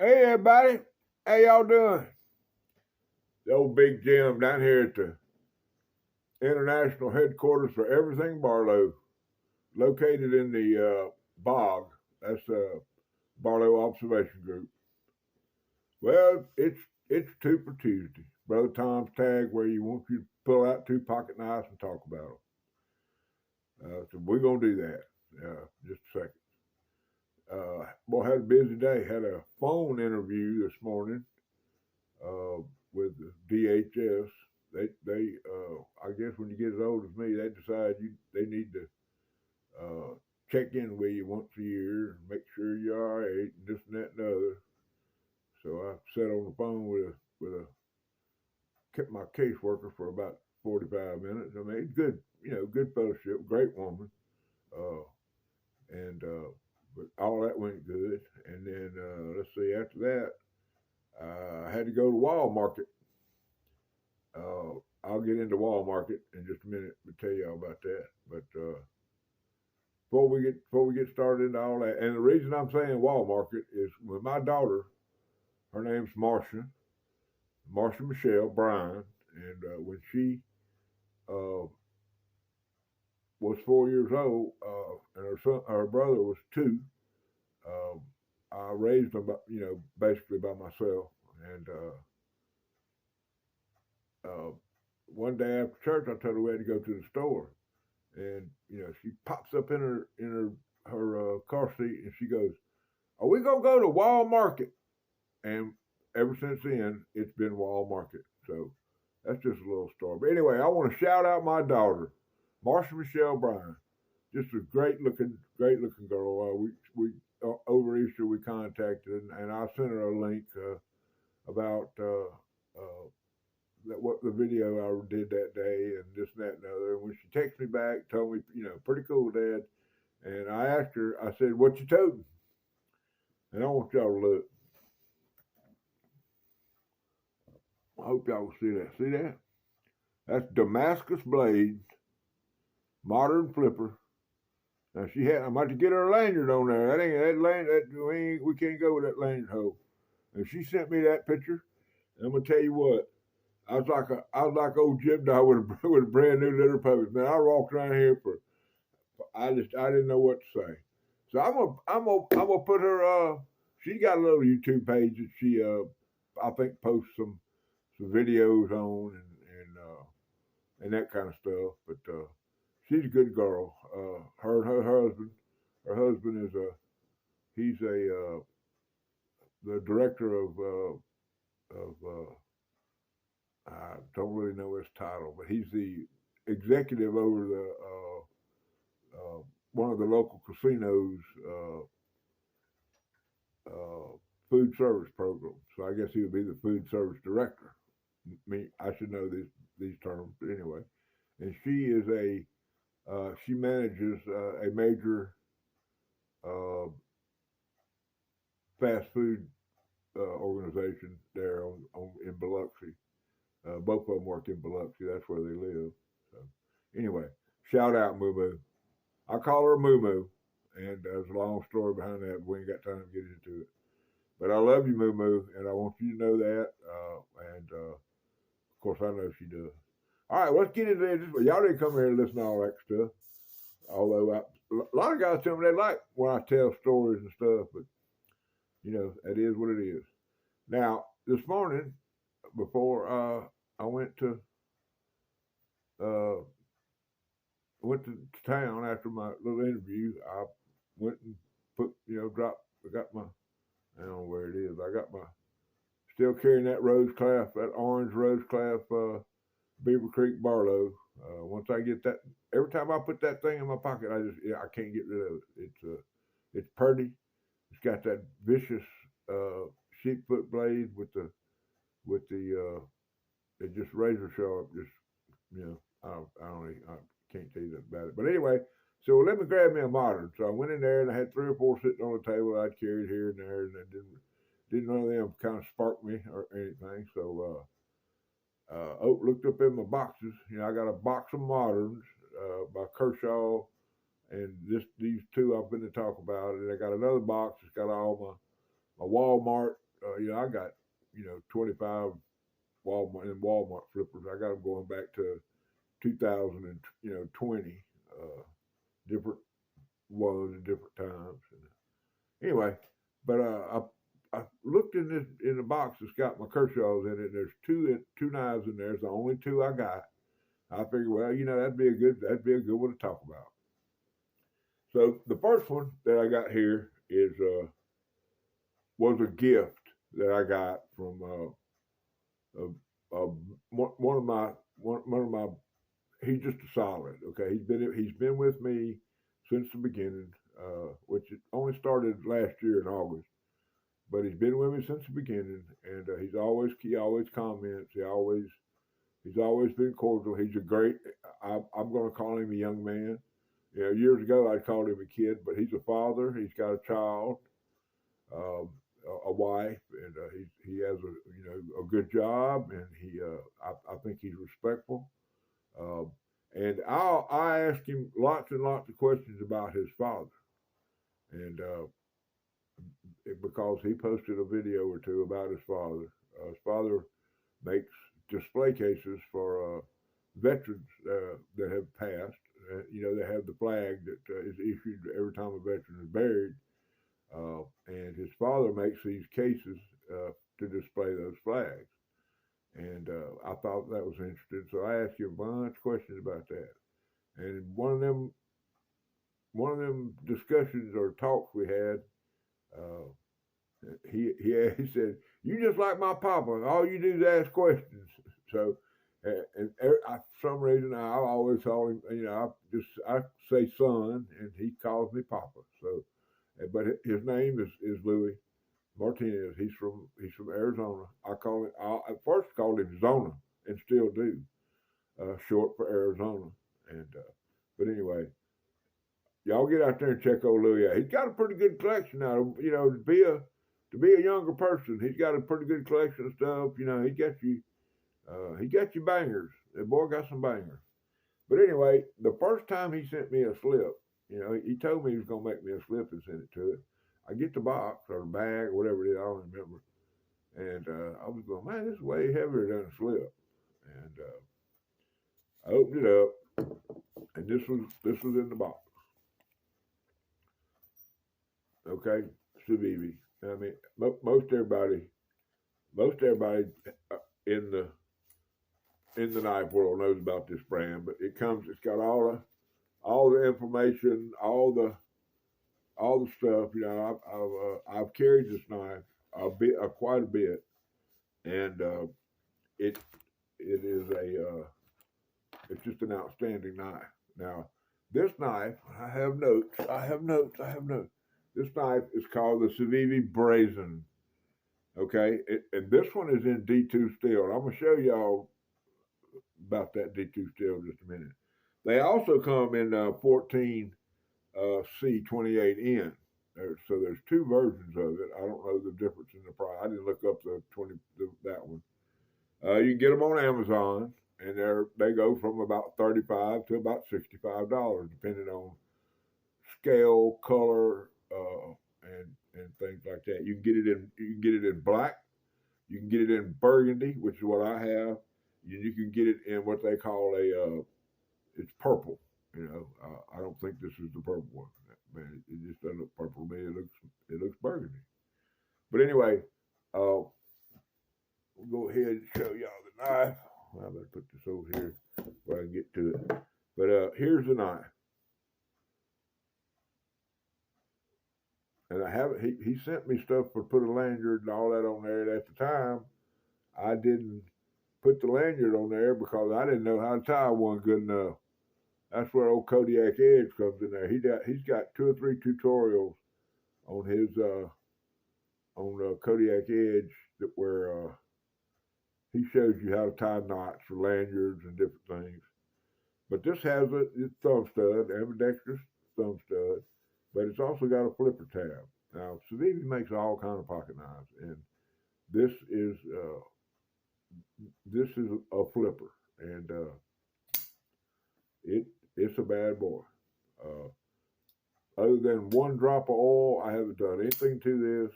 Hey everybody, how y'all doing? The old Big Jim down here at the international headquarters for everything Barlow, located in the bog. That's Barlow Observation Group. Well, it's Two for Tuesday, Brother Tom's tag, where you want you to pull out two pocket knives and talk about them. So we're gonna do that. Just a second. Boy, had a busy day. Had a phone interview this morning with the DHS. I guess when you get as old as me, they decide they need to check in with you once a year and make sure you're all right, and this and that and the other. So I sat on the phone kept my caseworker for about 45 minutes. I mean, good, good fellowship, great woman, uh, and but all that went good. And then let's see, after that, I had to go to Walmart. I'll get into Walmart in just a minute to tell y'all about that. But before we get started into all that, and the reason I'm saying Walmart is with my daughter. Her name's MarshaMichelle-bw2sr, and when she was 4 years old, and her brother was 2, I raised them, basically by myself. And one day after church, I told her we had to go to the store, and she pops up in her car seat, and she goes, "Are we gonna go to Walmart?" And ever since then, it's been Walmart. So that's just a little story. But anyway, I want to shout out my daughter, MarshaMichelle-bw2sr. Just a great looking girl. We over Easter we contacted, and I sent her a link about what the video I did that day and this and that and the other. And when she texted me back, told me, pretty cool, Dad. And I asked her, I said, "What you toting?" And I want y'all to look. I hope y'all will see that. See that? That's Damascus blades, modern flipper. Now I'm about to get her a lanyard on there. We can't go with that lanyard hole. And she sent me that picture. And I'm gonna tell you what, I was like old Jim Dog with a brand new litter puppy. Man, I walked around here I didn't know what to say. So I'm gonna put her. She got a little YouTube page that she I think posts some videos on and that kind of stuff. But she's a good girl. Her and her husband. Her husband is he's the director of I don't really know his title, but he's the executive over the one of the local casinos food service program. So I guess he would be the food service director. I should know these terms, but anyway. And she manages a major fast food organization there in Biloxi. Both of them work in Biloxi. That's where they live. So anyway, shout out Moo Moo. I call her Moo Moo, and there's a long story behind that. But we ain't got time to get into it. But I love you, Moo Moo, and I want you to know that. And of course, I know she does. All right, let's get into this. Y'all didn't come here and listen to all that stuff. Although a lot of guys tell me they like when I tell stories and stuff, but that is what it is. Now, this morning, before I went to town after my little interview, I went and I got my, I don't know where it is. I got still carrying that orange Rosecliff Beaver Creek Barlow. Once I get that, every time I put that thing in my pocket, I can't get rid of it. It's pretty. It's got that vicious sheepfoot blade with the it just razor sharp. Just I can't tell you that about it. But anyway, so let me grab me a modern. So I went in there and I had 3 or 4 sitting on the table. I'd carried here and there, and I didn't none of them kind of spark me or anything. So looked up in my boxes. I got a box of moderns by Kershaw, and these 2 I'm going to talk about. And I got another box that's got all my Walmart I got 25 Walmart flippers. I got them going back to 2020, different ones at different times. And anyway, but I looked in the box that's got my Kershaw's in it. There's two knives in there. It's the only two I got. I figured, well, that'd be a good one to talk about. So the first one that I got here was a gift that I got from one of my. He's just a solid. Okay, he's been with me since the beginning, which it only started last year in August. But he's been with me since the beginning, and he always comments. He's always been cordial. He's a great. I'm going to call him a young man. Years ago I called him a kid, but he's a father. He's got a child, a wife, and he has a good job, and I think he's respectful. And I asked him lots and lots of questions about his father, and because he posted a video or two about his father. His father makes display cases for veterans that have passed. They have the flag that is issued every time a veteran is buried, and his father makes these cases to display those flags. And I thought that was interesting, so I asked him a bunch of questions about that. And one of them discussions or talks we had, he said, "You just like my papa. All you do is ask questions." So, and for some reason, I always call him. I say son, and he calls me papa. So, but his name is Louis Martinez. He's from Arizona. I at first called him Zona, and still do, short for Arizona. And but anyway, y'all get out there and check old Louis out. He's got a pretty good collection now. To be a younger person, he's got a pretty good collection of stuff. He got you bangers. The boy got some bangers. But anyway, the first time he sent me a slip, he told me he was gonna make me a slip and send it to it. I get the box or the bag or whatever it is, I don't remember. And I was going, man, this is way heavier than a slip. And I opened it up, and this was in the box. Okay, Civivi. I mean, most everybody in the knife world knows about this brand, but it's got all the information, all the stuff. I've carried this knife quite a bit, and it is it's just an outstanding knife. Now, this knife, I have notes. This knife is called the Civivi Brazen. Okay, and this one is in D2 steel. And I'm gonna show y'all about that D2 steel in just a minute. They also come in 14 C28N. So there's two versions of it. I don't know the difference in the price. I didn't look up that one. You can get them on Amazon, and they go from about $35 to about $65, depending on scale, color, and things like that. You can get it in black. You can get it in burgundy, which is what I have. You can get it in what they call it's purple. I don't think this is the purple one. Man, it just doesn't look purple to me. It looks burgundy. But anyway, we'll go ahead and show y'all the knife. I better put this over here where I can get to it. But here's the knife. And I haven't. He sent me stuff for put a lanyard and all that on there. And at the time, I didn't put the lanyard on there because I didn't know how to tie one good enough. That's where old Kodiak Edge comes in there. He's got 2 or 3 tutorials on his on Kodiak Edge where he shows you how to tie knots for lanyards and different things. But this has a thumb stud, ambidextrous thumb stud, but it's also got a flipper tab. Now, Civivi makes all kinds of pocket knives, and this is a flipper, and it's a bad boy. Other than one drop of oil, I haven't done anything to this.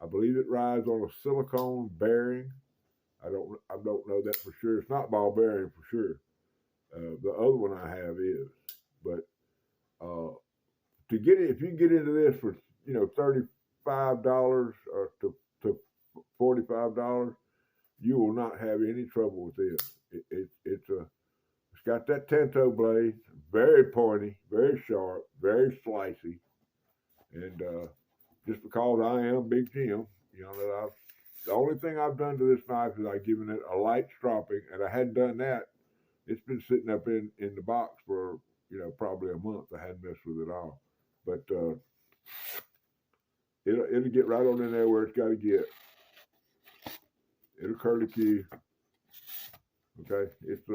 I believe it rides on a silicone bearing. I don't know that for sure. It's not ball bearing for sure. The other one I have is, but to get it, if you can get into this for $35 or to $45, you will not have any trouble with this. It's got that 10-toe blade, very pointy, very sharp, very slicey, and just because I am Big Jim, the only thing I've done to this knife is I've given it a light stropping, and I hadn't done that. It's been sitting up in the box for probably a month. I hadn't messed with it all, but it'll get right on in there where it's got to get. It'll curly key. Okay, it's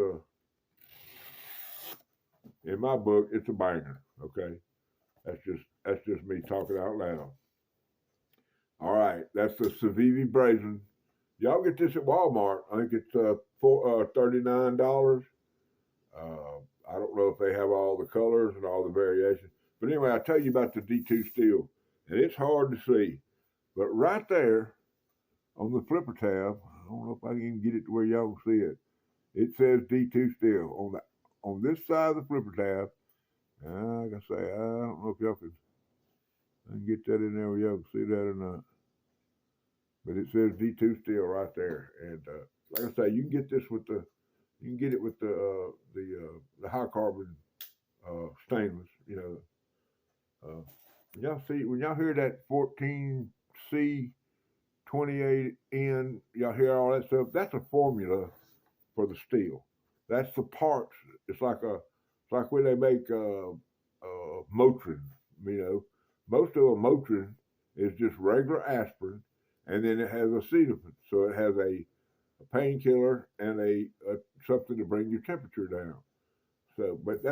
in my book, it's a banger. Okay, that's just me talking out loud. All right, that's the Civivi Brazen. Y'all get this at Walmart. I think it's $39. I don't know if they have all the colors and all the variations. But anyway, I tell you about the D2 steel, and it's hard to see. But right there on the flipper tab, I don't know if I can even get it to where y'all can see it. It says D2 steel on this side of the flipper tab. Like I say, I don't know if y'all can get that in there where y'all can see that or not. But it says D2 steel right there, and like I say, you can get this with the high carbon stainless. Y'all see when y'all hear that 14C 28N, y'all hear all that stuff. That's a formula for the steel. That's the parts. It's like when they make Motrin. Most of a Motrin is just regular aspirin, and then it has acetaminophen. So it has a painkiller and a something to bring your temperature down. So, but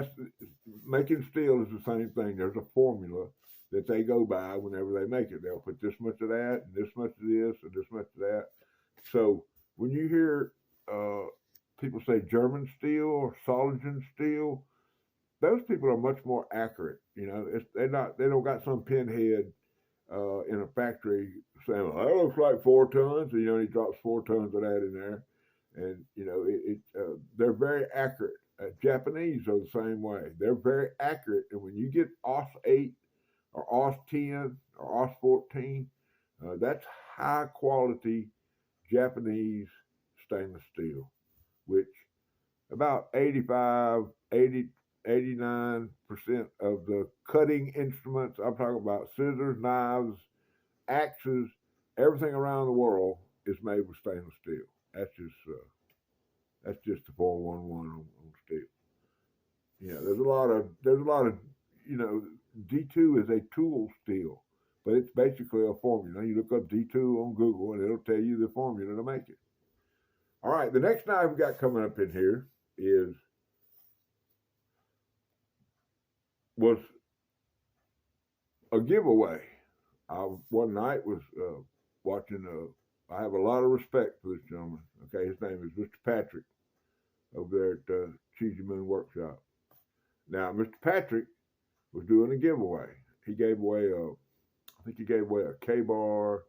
making steel is the same thing. There's a formula that they go by whenever they make it. They'll put this much of that, and this much of this, and this much of that. So when you hear people say German steel or Soligen steel, those people are much more accurate. They don't got some pinhead in a factory saying, well, that looks like 4 tons, and he drops 4 tons of that in there, and they're very accurate. Japanese are the same way. They're very accurate, and when you get OS 8 or OS 10 or OS 14, that's high quality Japanese stainless steel, which about 89% of the cutting instruments, I'm talking about scissors, knives, axes, everything around the world is made with stainless steel. That's just the 411 on steel. There's a lot of D2 is a tool steel, but it's basically a formula. You look up D2 on Google and it'll tell you the formula to make it. All right, the next knife we got coming up in here was a giveaway. I one night was watching I have a lot of respect for this gentleman. Okay, his name is Mr. Patrick over there at Cheesy Moon Workshop. Now, Mr. Patrick was doing a giveaway. He gave away a K-bar,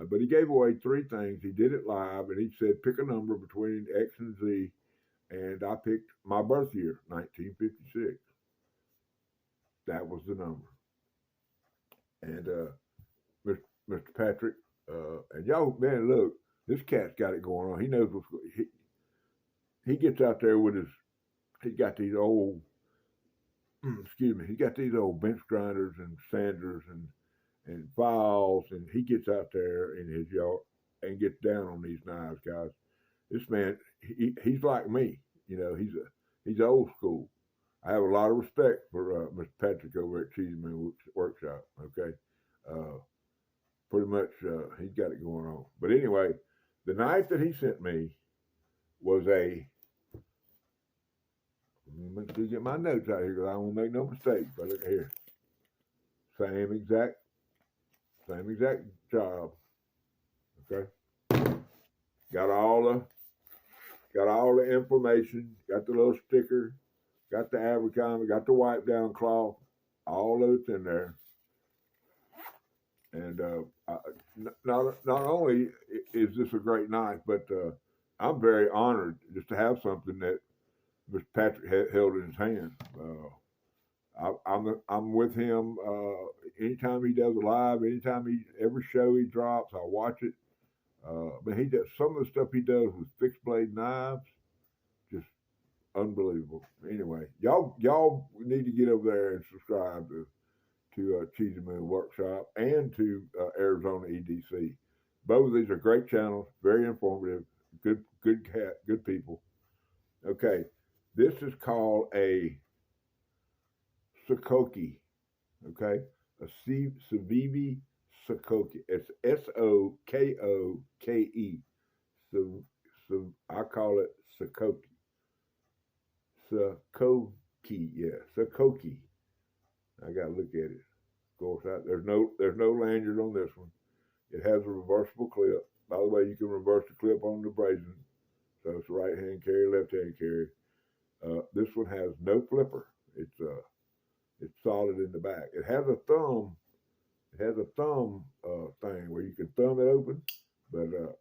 but he gave away 3 things. He did it live, and he said pick a number between X and Z, and I picked my birth year, 1956. That was the number. And Mr. Patrick, and y'all, man, look, this cat's got it going on. He knows what's going on. He gets out there with he got these old, he got these old bench grinders and sanders and files, and he gets out there in his yard and gets down on these knives, guys. This man, he's like me. He's old school. I have a lot of respect for Mr. Patrick over at Cheesy Moon Workshop. Okay, pretty much he's got it going on. But anyway, the knife that he sent me was let me get my notes out here because I won't make no mistakes. But look here, same exact job. Okay, got all the information. Got the little sticker. Got the abercrombie. Got the wipe down cloth. All of it's in there. And not only is this a great knife, but I'm very honored just to have something that Mr. Patrick held in his hand. I'm with him anytime he does a live, every show he drops, I watch it. But he does some of the stuff he does with fixed blade knives, just unbelievable. Anyway, y'all need to get over there and subscribe to Cheesy Moon Workshop and to Arizona EDC. Both of these are great channels, very informative, good people. Okay, this is called a Sokoke. Okay, a Civivi Sokoke. It's Sokoke. So I call it Sokoke. Sokoke, yeah, Sokoke. I gotta look at it. Of course, there's no lanyard on this one. It has a reversible clip. By the way, you can reverse the clip on the brazen, so it's right hand carry, left hand carry. This one has no flipper. It's solid in the back. It has a thumb. It has a thumb thing where you can thumb it open, but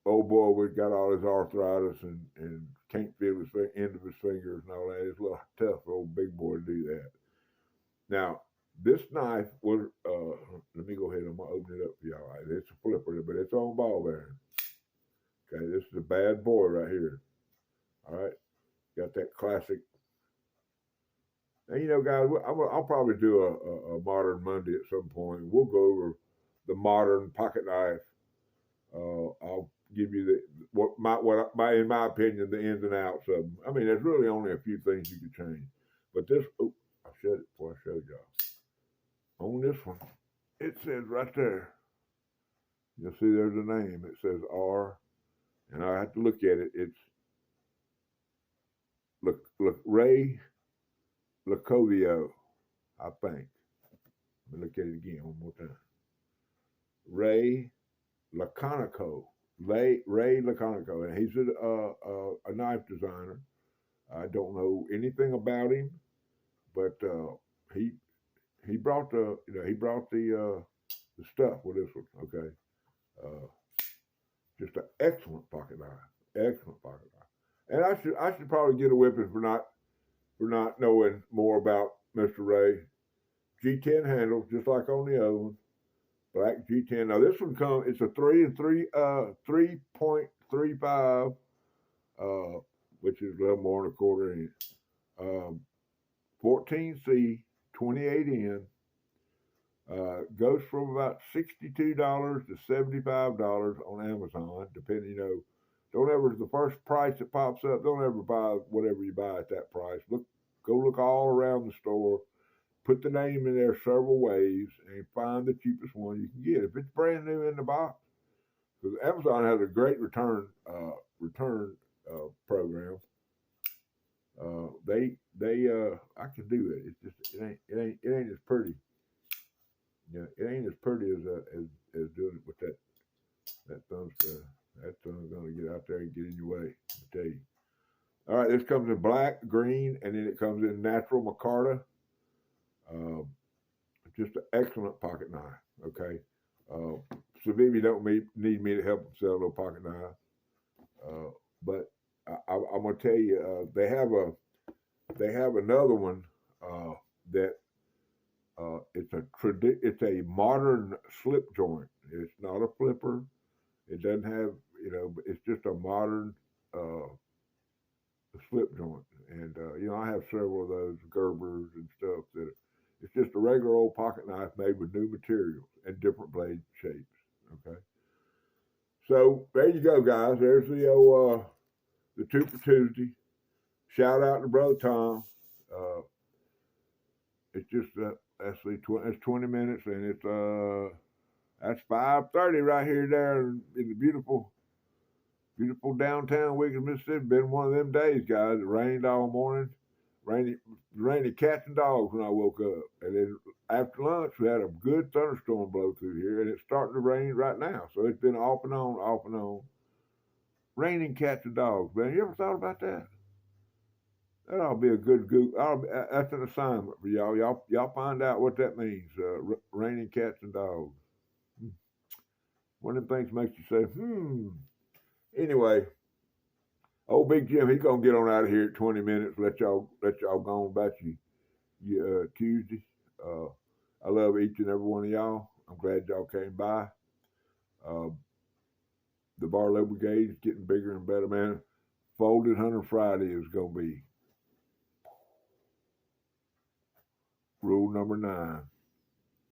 old boy, we've got all his arthritis and can't feel his end of his fingers and all that. It's a little tough for old big boy to do that. Now, this knife was, let me go ahead, I'm going to open it up for y'all. Right? It's a flipper, but it's on ball bearing. Okay, this is a bad boy right here. All right, got that classic. And you know, guys, I'll probably do a modern Monday at some point. We'll go over the modern pocket knife. I'll give you in my opinion, the ins and outs of them. I mean, there's really only a few things you could change. But this, I said it before I showed y'all. On this one, it says right there, you'll see there's a name. It says R, and I have to look at it. It's Ray Lacovio, I think. Let me look at it again one more time. Ray Laconico. Ray Laconico, and he's a knife designer. I don't know anything about him, but he brought the stuff with this one. Okay, just an excellent pocket knife, and I should probably get a whipping for not knowing more about Mr. Ray. G10 handle, just like on the other one. Black G10. Now this one it's a 3.35, which is a little more than a quarter inch. 14C, 28N. Goes from about $62 to $75 on Amazon, depending, don't ever, the first price that pops up, don't ever buy whatever you buy at that price. Go look all around the store. Put the name in there several ways and find the cheapest one you can get. If it's brand new in the box, because Amazon has a great return program. I can do it. It's just it ain't as pretty. Yeah, it ain't as pretty as doing it with that thumb stuff. That thumb's gonna get out there and get in your way. I tell you. All right, this comes in black, green, and then it comes in natural micarta. Just an excellent pocket knife. Okay, Civivi don't need me to help them sell no pocket knife, but I'm gonna tell you, they have another one that it's a modern slip joint. It's not a flipper. It doesn't have it's just a modern slip joint, and I have several of those Gerbers and stuff that. It's just a regular old pocket knife made with new materials and different blade shapes. Okay. So there you go, guys. There's the Two for Tuesday. Shout out to Brother Tom. It's just it's 20 minutes, and it's that's 5:30 right here there in the beautiful downtown Wiggins, Mississippi. Been one of them days, guys. It rained all morning. Rainy cats and dogs when I woke up. And then after lunch, we had a good thunderstorm blow through here, and it's starting to rain right now. So it's been off and on. Raining cats and dogs, man. You ever thought about that? That'll be a good goop. That's an assignment for y'all. Y'all find out what that means. Raining cats and dogs. One of them things makes you say, Anyway, old Big Jim, he's gonna get on out of here at 20 minutes. Let y'all go on about you Tuesday. I love each and every one of y'all. I'm glad y'all came by. The Barlow Brigade is getting bigger and better, man. Folded Hunter Friday is gonna be rule number 9.